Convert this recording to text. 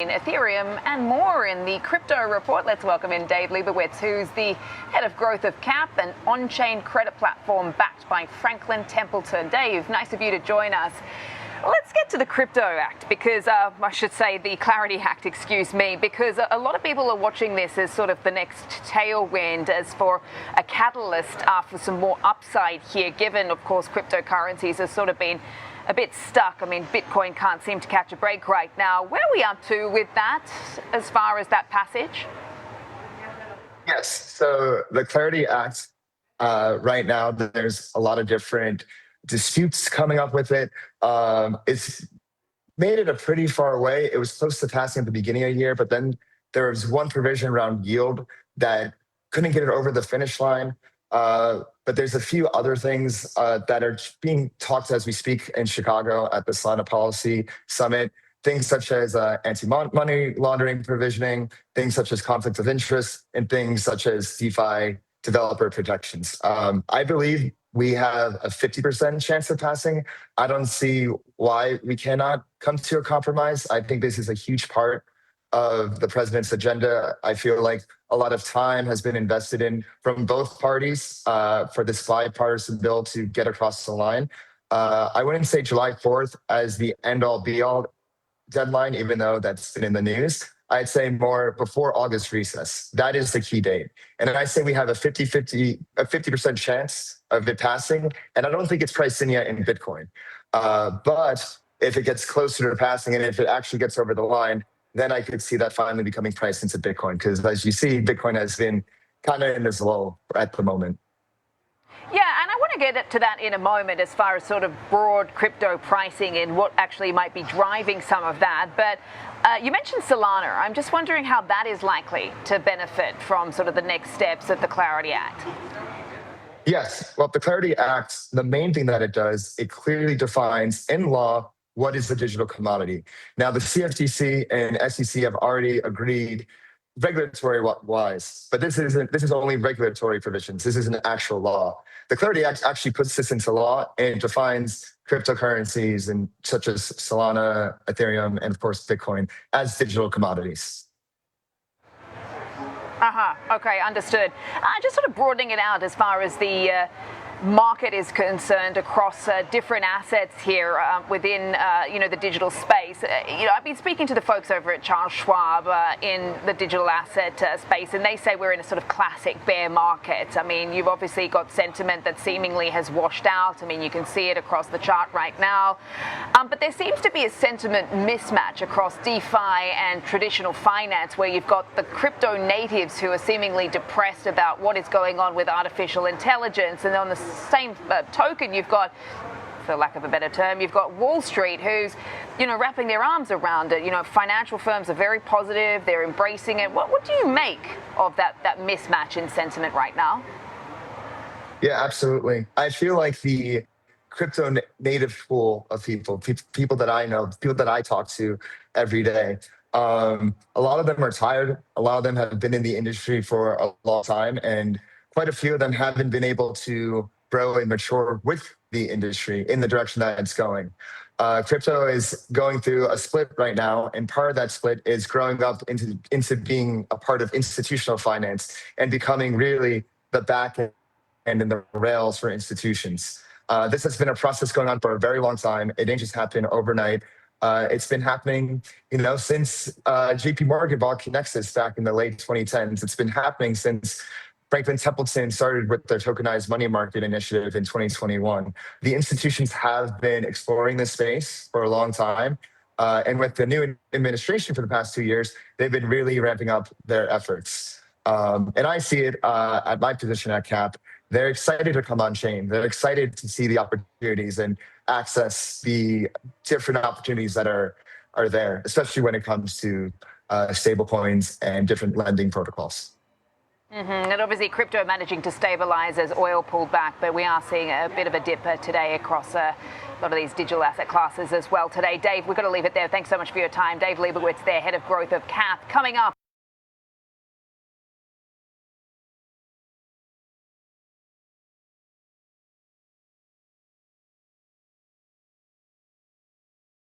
Bitcoin, Ethereum, and more in the Crypto Report. Let's welcome in Dave Liebowitz, who's the head of growth of CAP, an on-chain credit platform backed by Franklin Templeton. Dave, nice of you to join us. Let's get to the Crypto Act, because I should say the Clarity Act, excuse me, because a lot of people are watching this as sort of the next tailwind, as for a catalyst for some more upside here, given, of course, cryptocurrencies have sort of been a bit stuck. I mean, Bitcoin can't seem to catch a break right now. Where are we up to with that as far as that passage? Yes, so the Clarity Act, right now, there's a lot of different disputes coming up with it. It's made it a pretty far away. It was close to passing at the beginning of the year, but then there was one provision around yield that couldn't get it over the finish line. But there's a few other things that are being talked as we speak in Chicago at the Solana Policy Summit. Things such as anti-money laundering provisioning, things such as conflict of interest, and things such as DeFi developer protections. I believe we have a 50% chance of passing. I don't see why we cannot come to a compromise. I think this is a huge part of the president's agenda. I feel like a lot of time has been invested in from both parties for this bipartisan bill to get across the line. I wouldn't say July 4th as the end-all be-all deadline, even though that's been in the news. I'd say more before August recess. That is the key date. And I say we have a 50% chance of it passing. And I don't think it's priced in yet in Bitcoin. But if it gets closer to passing and if it actually gets over the line, then I could see that finally becoming priced into Bitcoin. Because as you see, Bitcoin has been kind of in this lull at the moment. Yeah, and I want to get to that in a moment as far as sort of broad crypto pricing and what actually might be driving some of that. But you mentioned Solana. I'm just wondering how that is likely to benefit from sort of the next steps of the Clarity Act. Yes, well, the Clarity Act, the main thing that it does, it clearly defines in law what is a digital commodity. Now, the CFTC and SEC have already agreed regulatory-wise, but this is only regulatory provisions. This is an actual law. The Clarity Act actually puts this into law and defines cryptocurrencies and such as Solana, Ethereum, and of course Bitcoin as digital commodities. Okay, understood. Just sort of broadening it out as far as the market is concerned across different assets here within the digital space. I've been speaking to the folks over at Charles Schwab in the digital asset space, and they say we're in a sort of classic bear market. I mean, you've obviously got sentiment that seemingly has washed out. I mean, you can see it across the chart right now. But there seems to be a sentiment mismatch across DeFi and traditional finance, where you've got the crypto natives who are seemingly depressed about what is going on with artificial intelligence, and on the same token, you've got, for lack of a better term, you've got Wall Street who's, wrapping their arms around it. Financial firms are very positive. They're embracing it. What do you make of that mismatch in sentiment right now? Yeah, absolutely. I feel like the crypto native pool of people that I know, people that I talk to every day, a lot of them are tired. A lot of them have been in the industry for a long time, and quite a few of them haven't been able to grow and mature with the industry in the direction that it's going. Crypto is going through a split right now, and part of that split is growing up into being a part of institutional finance and becoming really the back end and the rails for institutions. This has been a process going on for a very long time. It didn't just happen overnight. It's been happening, since JP Morgan bought Nexus back in the late 2010s. It's been happening since Franklin Templeton started with their tokenized money market initiative in 2021. The institutions have been exploring this space for a long time. And with the new administration for the past 2 years, they've been really ramping up their efforts. And I see it at my position at CAP. They're excited to come on chain. They're excited to see the opportunities and access the different opportunities that are there, especially when it comes to stablecoins and different lending protocols. And obviously crypto managing to stabilize as oil pulled back, but we are seeing a bit of a dip today across a lot of these digital asset classes as well today. Dave, we've got to leave it there. Thanks so much for your time. Dave Liebowitz there, head of growth of CAP. Coming up,